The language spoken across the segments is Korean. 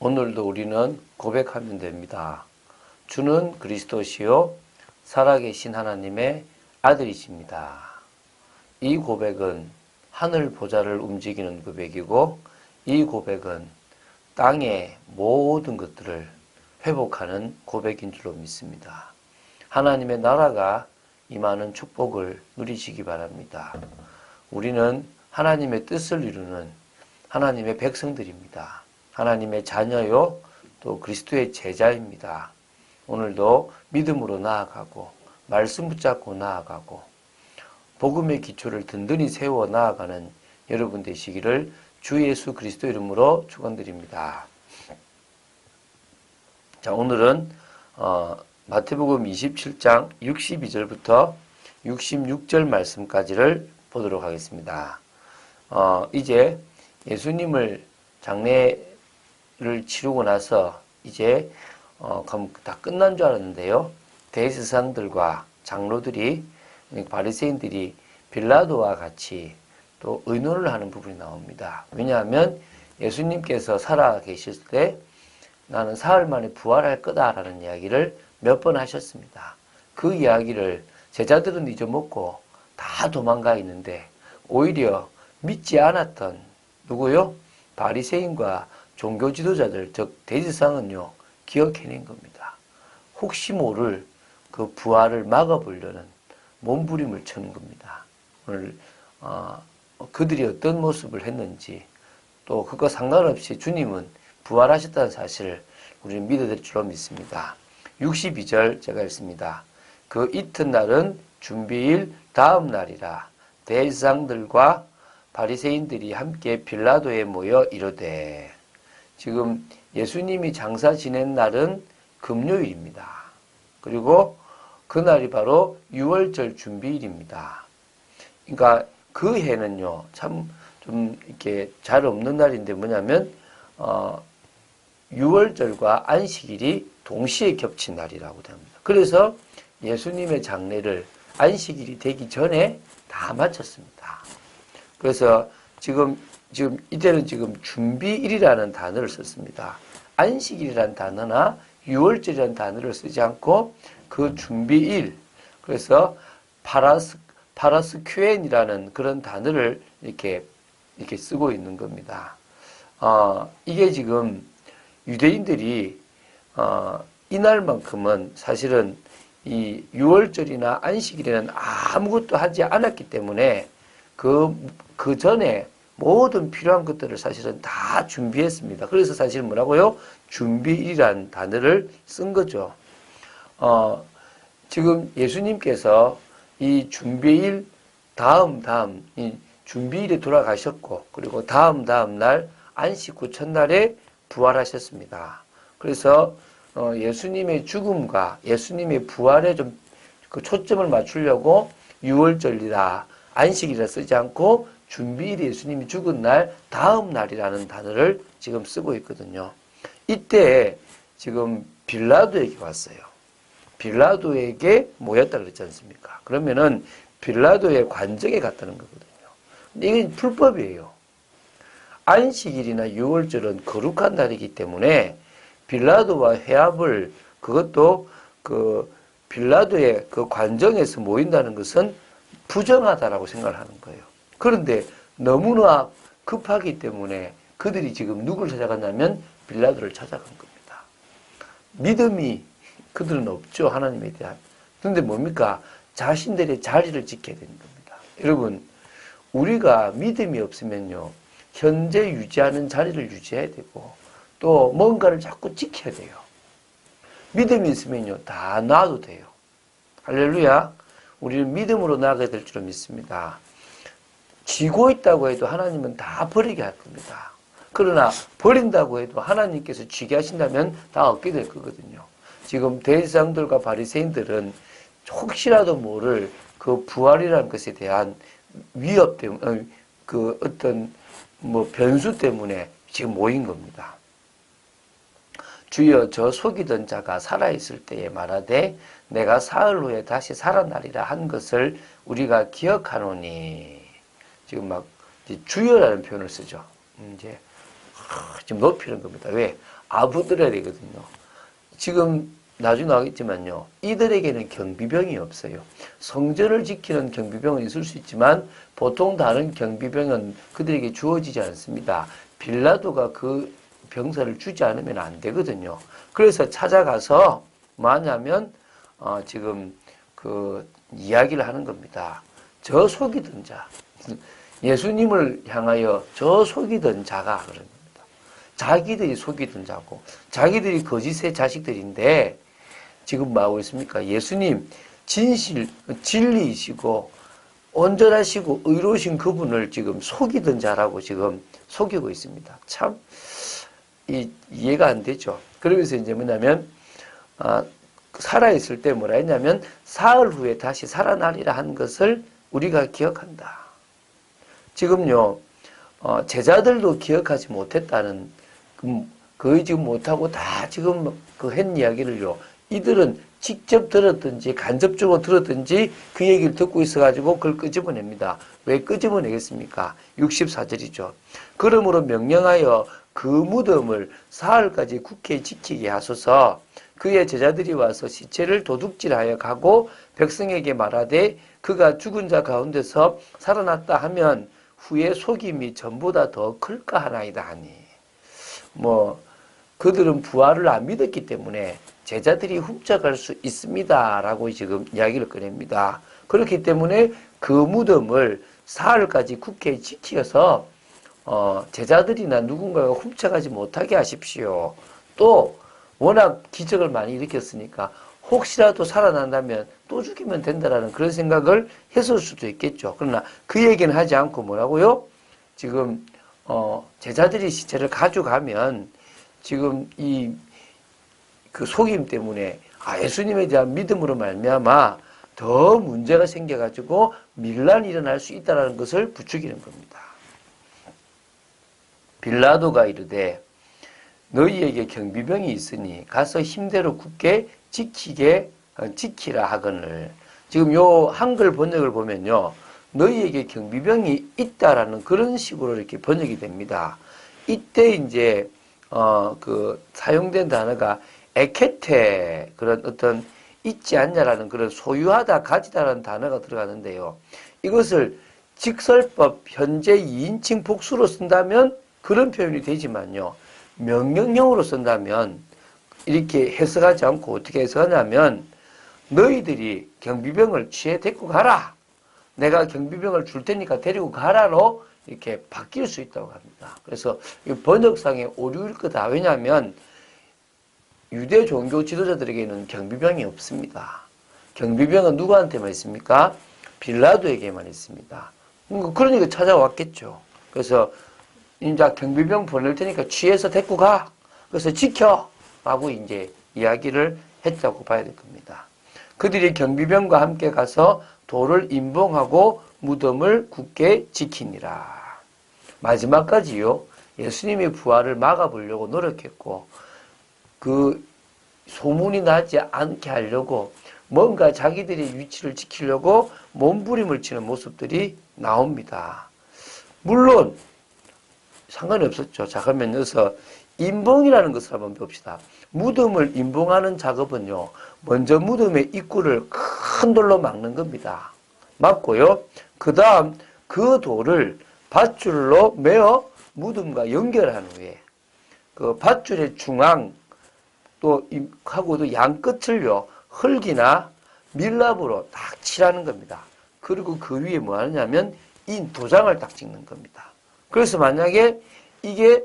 오늘도 우리는 고백하면 됩니다. 주는 그리스도시요 살아계신 하나님의 아들이십니다. 이 고백은 하늘 보좌를 움직이는 고백이고, 이 고백은 땅의 모든 것들을 회복하는 고백인 줄로 믿습니다. 하나님의 나라가 임하는 축복을 누리시기 바랍니다. 우리는 하나님의 뜻을 이루는 하나님의 백성들입니다. 하나님의 자녀요, 또 그리스도의 제자입니다. 오늘도 믿음으로 나아가고 말씀 붙잡고 나아가고 복음의 기초를 든든히 세워 나아가는 여러분 되시기를 주 예수 그리스도 이름으로 축원드립니다. 자, 오늘은 마태복음 27장 62절부터 66절 말씀까지를 보도록 하겠습니다. 이제 예수님을 장례를 치르고 나서 이제 다 끝난 줄 알았는데요. 대제사장들과 장로들이, 바리새인들이 빌라도와 같이 또 의논을 하는 부분이 나옵니다. 왜냐하면 예수님께서 살아 계실 때 나는 사흘 만에 부활할 거다라는 이야기를 몇 번 하셨습니다. 그 이야기를 제자들은 잊어먹고 다 도망가 있는데 오히려 믿지 않았던 누구요? 바리새인과 종교 지도자들, 즉 대제사장은요 기억해낸 겁니다. 혹시 모를 그 부활을 막아보려는 몸부림을 쳐는 겁니다. 오늘 그들이 어떤 모습을 했는지, 또 그거 상관없이 주님은 부활하셨다는 사실을 우리는 믿어야 될 줄로 믿습니다. 62절 제가 읽습니다. 그 이튿날은 준비일 다음 날이라 대제사장들과 바리새인들이 함께 빌라도에 모여 이르되, 지금 예수님이 장사 지낸 날은 금요일입니다. 그리고 그날이 바로 유월절 준비일입니다. 그러니까 그 해는요 참 좀 이렇게 잘 없는 날인데 뭐냐면 유월절과 안식일이 동시에 겹친 날이라고 합니다. 그래서 예수님의 장례를 안식일이 되기 전에 다 마쳤습니다. 그래서 지금 이때는 지금 준비일이라는 단어를 썼습니다. 안식일이라는 단어나 유월절이라는 단어를 쓰지 않고 그 준비일, 그래서 파라스큐엔이라는 그런 단어를 이렇게 쓰고 있는 겁니다. 이게 지금 유대인들이 이날만큼은 사실은 이 유월절이나 안식일에는 아무것도 하지 않았기 때문에 그 전에 모든 필요한 것들을 사실은 다 준비했습니다. 그래서 사실 뭐라고요? 준비일이라는 단어를 쓴 거죠. 지금 예수님께서 이 준비일 이 준비일에 돌아가셨고, 그리고 다음 날 안식 후 첫날에 부활하셨습니다. 그래서 예수님의 죽음과 예수님의 부활에 좀 그 초점을 맞추려고 유월절이라 안식이라 쓰지 않고 준비일이 예수님이 죽은 날 다음 날이라는 단어를 지금 쓰고 있거든요. 이때 지금 빌라도에게 왔어요. 빌라도에게 모였다 그랬지 않습니까? 그러면은 빌라도의 관정에 갔다는 거거든요. 근데 이건 불법이에요. 안식일이나 유월절은 거룩한 날이기 때문에 빌라도와 회합을, 그것도 그 빌라도의 그 관정에서 모인다는 것은 부정하다라고 생각을 하는 거예요. 그런데 너무나 급하기 때문에 그들이 지금 누굴 찾아갔냐면 빌라도를 찾아간 겁니다. 믿음이 그들은 없죠, 하나님에 대한. 그런데 뭡니까? 자신들의 자리를 지켜야 되는 겁니다. 여러분, 우리가 믿음이 없으면요 현재 유지하는 자리를 유지해야 되고, 또 뭔가를 자꾸 지켜야 돼요. 믿음이 있으면요 다 놔도 돼요. 할렐루야. 우리는 믿음으로 나아가야 될 줄로 믿습니다. 쥐고 있다고 해도 하나님은 다 버리게 할 겁니다. 그러나 버린다고 해도 하나님께서 쥐게 하신다면 다 얻게 될 거거든요. 지금 대제사장들과 바리새인들은 혹시라도 모를 그 부활이라는 것에 대한 위협 때문에, 그 어떤 변수 때문에 지금 모인 겁니다. 주여, 저 속이던 자가 살아있을 때에 말하되 내가 사흘 후에 다시 살아나리라 한 것을 우리가 기억하노니. 지금 막 주여라는 표현을 쓰죠. 이제 지금 높이는 겁니다. 왜? 아부들어야 되거든요. 지금 나중에 나오겠지만요. 이들에게는 경비병이 없어요. 성전을 지키는 경비병은 있을 수 있지만 보통 다른 경비병은 그들에게 주어지지 않습니다. 빌라도가 그 병사를 주지 않으면 안 되거든요. 그래서 찾아가서 뭐냐면 지금 그 이야기를 하는 겁니다. 저 속이던 자, 예수님을 향하여 저 속이던 자가 그런 겁니다. 자기들이 속이던 자고 자기들이 거짓의 자식들인데 지금 뭐하고 있습니까? 예수님 진리이시고 온전하시고 의로우신 그분을 지금 속이던 자라고 지금 속이고 있습니다. 참 이해가 안 되죠. 그러면서 이제 뭐냐면 살아있을 때 뭐라 했냐면 사흘 후에 다시 살아나리라 한 것을 우리가 기억한다. 지금요 제자들도 기억하지 못했다는 거의 지금 못하고 다 지금 그 한 이야기를요 이들은 직접 들었든지 간접적으로 들었든지 그 얘기를 듣고 있어가지고 그걸 끄집어냅니다. 왜 끄집어내겠습니까? 64절이죠. 그러므로 명령하여 그 무덤을 사흘까지 굳게 지키게 하소서. 그의 제자들이 와서 시체를 도둑질하여 가고 백성에게 말하되 그가 죽은 자 가운데서 살아났다 하면 후에 속임이 전보다 더 클까 하나이다 하니. 그들은 부활을 안 믿었기 때문에 제자들이 훔쳐갈 수 있습니다. 라고 지금 이야기를 꺼냅니다. 그렇기 때문에 그 무덤을 사흘까지 굳게 지켜서 제자들이나 누군가가 훔쳐가지 못하게 하십시오. 또 워낙 기적을 많이 일으켰으니까 혹시라도 살아난다면 또 죽이면 된다라는 그런 생각을 했을 수도 있겠죠. 그러나 그 얘기는 하지 않고 뭐라고요? 지금 제자들이 시체를 가져가면 지금 그 속임 때문에 예수님에 대한 믿음으로 말미암아 더 문제가 생겨가지고 밀란이 일어날 수 있다는 것을 부추기는 겁니다. 빌라도가 이르되 너희에게 경비병이 있으니 가서 힘대로 굳게 지키라 하거늘. 지금 요 한글 번역을 보면요. 너희에게 경비병이 있다라는 그런 식으로 이렇게 번역이 됩니다. 이때 이제 그 사용된 단어가 에케테 그런 어떤 있지 않냐라는 그런 소유하다 가지다라는 단어가 들어가는데요. 이것을 직설법 현재 2인칭 복수로 쓴다면 그런 표현이 되지만요. 명령형으로 쓴다면 이렇게 해석하지 않고 어떻게 해석하냐면 너희들이 경비병을 취해 데리고 가라. 내가 경비병을 줄 테니까 데리고 가라로 이렇게 바뀔 수 있다고 합니다. 그래서 번역상의 오류일 거다. 왜냐하면 유대 종교 지도자들에게는 경비병이 없습니다. 경비병은 누구한테만 있습니까? 빌라도에게만 있습니다. 그러니까 찾아왔겠죠. 그래서 이제 경비병 보낼 테니까 취해서 데리고 가. 그래서 지켜. 라고 이제 이야기를 했다고 봐야 될 겁니다. 그들이 경비병과 함께 가서 돌을 임봉하고 무덤을 굳게 지키니라. 마지막까지요. 예수님의 부활을 막아보려고 노력했고 그 소문이 나지 않게 하려고 뭔가 자기들의 위치를 지키려고 몸부림을 치는 모습들이 나옵니다. 물론 상관이 없었죠. 자, 그러면 여기서 임봉이라는 것을 한번 봅시다. 무덤을 임봉하는 작업은요. 먼저 무덤의 입구를 큰 돌로 막는 겁니다. 막고요. 그 다음 그 돌을 밧줄로 매어 무덤과 연결한 후에 그 밧줄의 중앙 또 하고도 양 끝을요. 흙이나 밀랍으로 딱 칠하는 겁니다. 그리고 그 위에 뭐 하느냐면 이 도장을 딱 찍는 겁니다. 그래서 만약에 이게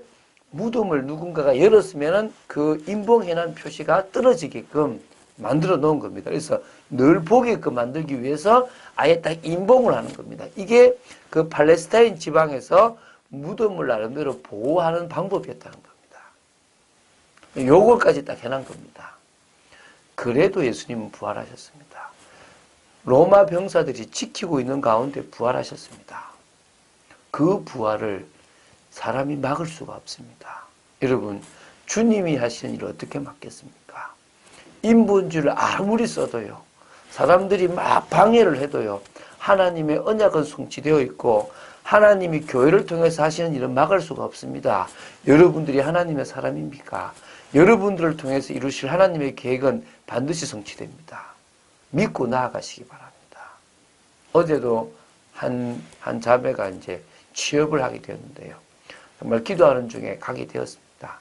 무덤을 누군가가 열었으면은 그 임봉해놓은 표시가 떨어지게끔 만들어 놓은 겁니다. 그래서 늘 보게끔 만들기 위해서 아예 딱 임봉을 하는 겁니다. 이게 그 팔레스타인 지방에서 무덤을 나름대로 보호하는 방법이었다는 겁니다. 요거까지 딱 해놓은 겁니다. 그래도 예수님은 부활하셨습니다. 로마 병사들이 지키고 있는 가운데 부활하셨습니다. 그 부활을 사람이 막을 수가 없습니다. 여러분, 주님이 하시는 일을 어떻게 막겠습니까? 인본주의를 아무리 써도요. 사람들이 막 방해를 해도요. 하나님의 언약은 성취되어 있고 하나님이 교회를 통해서 하시는 일은 막을 수가 없습니다. 여러분들이 하나님의 사람입니까? 여러분들을 통해서 이루실 하나님의 계획은 반드시 성취됩니다. 믿고 나아가시기 바랍니다. 어제도 한 자매가 이제 취업을 하게 되었는데요. 정말 기도하는 중에 가게 되었습니다.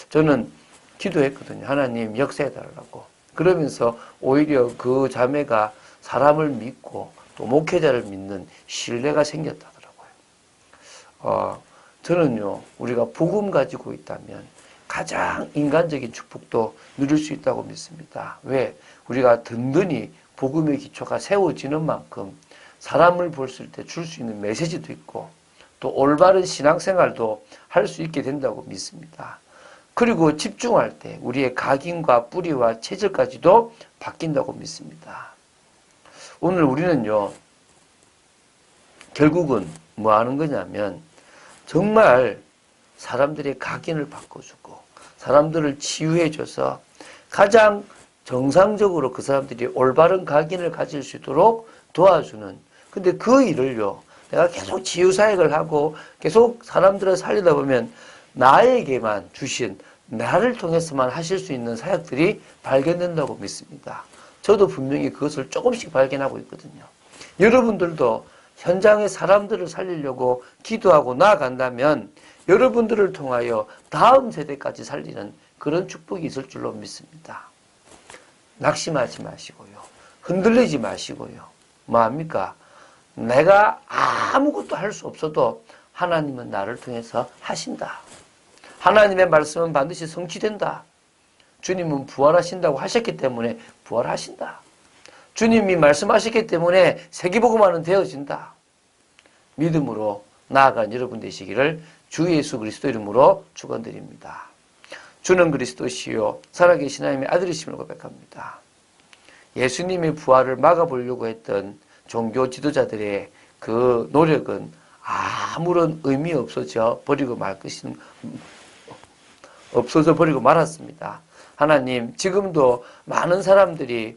저는 기도했거든요. 하나님 역사해달라고. 그러면서 오히려 그 자매가 사람을 믿고 또 목회자를 믿는 신뢰가 생겼다더라고요. 저는요, 우리가 복음 가지고 있다면 가장 인간적인 축복도 누릴 수 있다고 믿습니다. 왜? 우리가 든든히 복음의 기초가 세워지는 만큼 사람을 볼 때 줄 수 있는 메시지도 있고 또 올바른 신앙생활도 할 수 있게 된다고 믿습니다. 그리고 집중할 때 우리의 각인과 뿌리와 체질까지도 바뀐다고 믿습니다. 오늘 우리는요, 결국은 뭐 하는 거냐면 정말 사람들의 각인을 바꿔주고 사람들을 치유해줘서 가장 정상적으로 그 사람들이 올바른 각인을 가질 수 있도록 도와주는, 근데 그 일을요, 내가 계속 치유사역을 하고 계속 사람들을 살리다 보면 나에게만 주신, 나를 통해서만 하실 수 있는 사역들이 발견된다고 믿습니다. 저도 분명히 그것을 조금씩 발견하고 있거든요. 여러분들도 현장의 사람들을 살리려고 기도하고 나아간다면 여러분들을 통하여 다음 세대까지 살리는 그런 축복이 있을 줄로 믿습니다. 낙심하지 마시고요. 흔들리지 마시고요. 뭐합니까? 내가 아무것도 할 수 없어도 하나님은 나를 통해서 하신다. 하나님의 말씀은 반드시 성취된다. 주님은 부활하신다고 하셨기 때문에 부활하신다. 주님이 말씀하셨기 때문에 세계복음화는 되어진다. 믿음으로 나아간 여러분 되시기를 주 예수 그리스도 이름으로 축원드립니다. 주는 그리스도시요 살아계신 하나님의 아들이심을 고백합니다. 예수님의 부활을 막아보려고 했던 종교 지도자들의 그 노력은 아무런 의미 없어져 버리고 말았습니다. 하나님, 지금도 많은 사람들이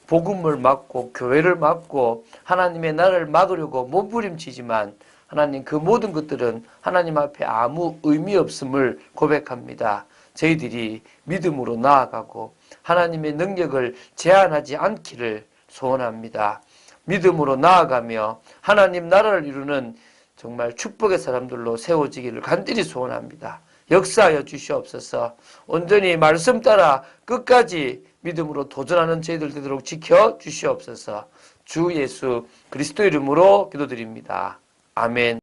복음을 막고 교회를 막고 하나님의 나라를 막으려고 몸부림치지만 하나님, 그 모든 것들은 하나님 앞에 아무 의미 없음을 고백합니다. 저희들이 믿음으로 나아가고 하나님의 능력을 제한하지 않기를 소원합니다. 믿음으로 나아가며 하나님 나라를 이루는 정말 축복의 사람들로 세워지기를 간절히 소원합니다. 역사하여 주시옵소서. 온전히 말씀 따라 끝까지 믿음으로 도전하는 저희들 되도록 지켜 주시옵소서. 주 예수 그리스도 이름으로 기도드립니다. 아멘.